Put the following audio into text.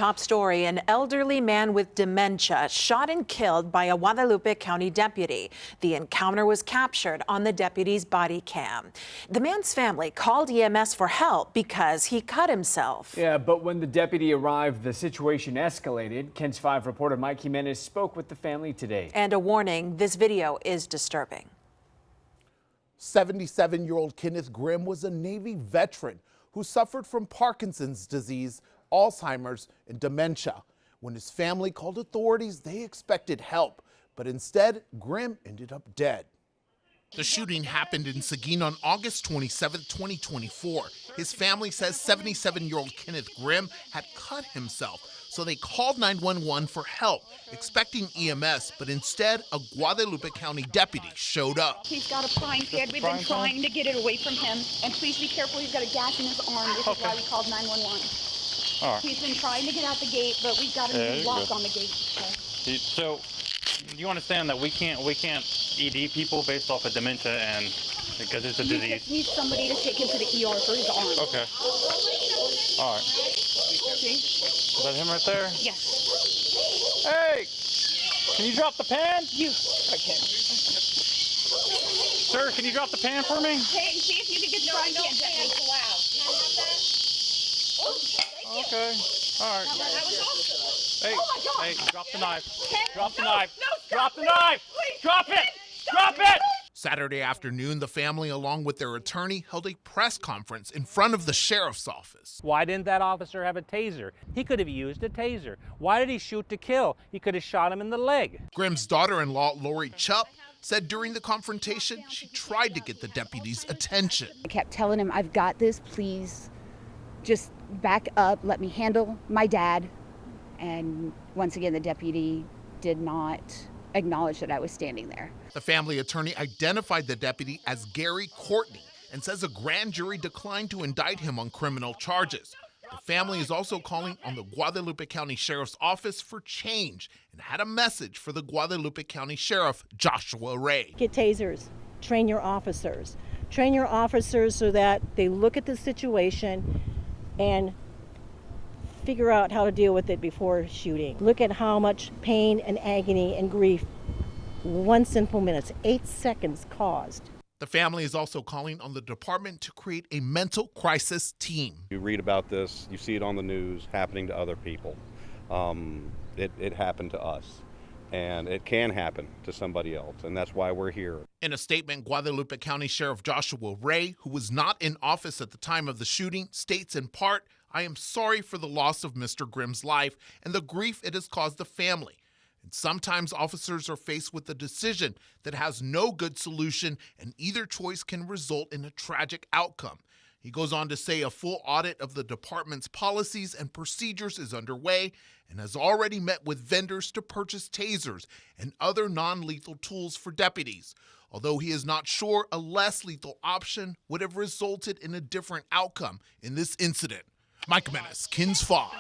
Top story, an elderly man with dementia shot and killed by a Guadalupe County deputy. The encounter was captured on the deputy's body cam. The man's family called EMS for help because he cut himself. Yeah, but when the deputy arrived, the situation escalated. KENS 5 reporter Mike Jimenez spoke with the family today. And a warning, this video is disturbing. 77-year-old Kenneth Grimm was a Navy veteran who suffered from Parkinson's disease, Alzheimer's, and dementia. When his family called authorities, they expected help, but instead, Grimm ended up dead. The shooting happened in Seguin on August 27, 2024. His family says 77-year-old Kenneth Grimm had cut himself, so they called 911 for help, expecting EMS, but instead a Guadalupe County deputy showed up. He's got a frying pan. We've been trying to get it away from him. And please be careful, he's got a gash in his arm, which is why we called 911. All right. He's been trying to get out the gate, but we've got a new lock on the gate. So you understand that we can't ED people based off of dementia and because it's a You disease. just need somebody to take him to the ER for his arm. Okay. All right. See? Is that him right there? Yes. Hey! Can you drop the pan? You. Okay. Sir, can you drop the pan for me? Hey, see if you can get the frying pan, deputy. Okay. All right. That was awesome. Hey, Oh my God. hey, drop the knife. Ken, Drop the no, knife. no, Drop stop, the knife. please, Drop it. Ken, Drop stop it. Saturday afternoon, the family, along with their attorney, held a press conference in front of the sheriff's office. Why didn't that officer have a taser? He could have used a taser. Why did he shoot to kill? He could have shot him in the leg. Grimm's daughter-in-law, Lori Chupp, said during the confrontation she tried to get the deputy's attention. I kept telling him, I've got this, please. Just back up, let me handle my dad. And once again, the deputy did not acknowledge that I was standing there. The family attorney identified the deputy as Gary Courtney and says a grand jury declined to indict him on criminal charges. The family is also calling on the Guadalupe County Sheriff's Office for change and had a message for the Guadalupe County Sheriff, Joshua Ray. Get tasers, train your officers. Train your officers so that they look at the situation and figure out how to deal with it before shooting. Look at how much pain and agony and grief 1 simple minute, 8 seconds caused. The family is also calling on the department to create a mental crisis team. You read about this, you see it on the news happening to other people. It happened to us, and it can happen to somebody else, and that's why we're here. In a statement, Guadalupe County Sheriff Joshua Ray, who was not in office at the time of the shooting, states in part, "I am sorry for the loss of Mr. Grimm's life and the grief it has caused the family. And sometimes officers are faced with a decision that has no good solution, and either choice can result in a tragic outcome." He goes on to say a full audit of the department's policies and procedures is underway and has already met with vendors to purchase tasers and other non-lethal tools for deputies, although he is not sure a less lethal option would have resulted in a different outcome in this incident. Mike Jimenez, KENS 5.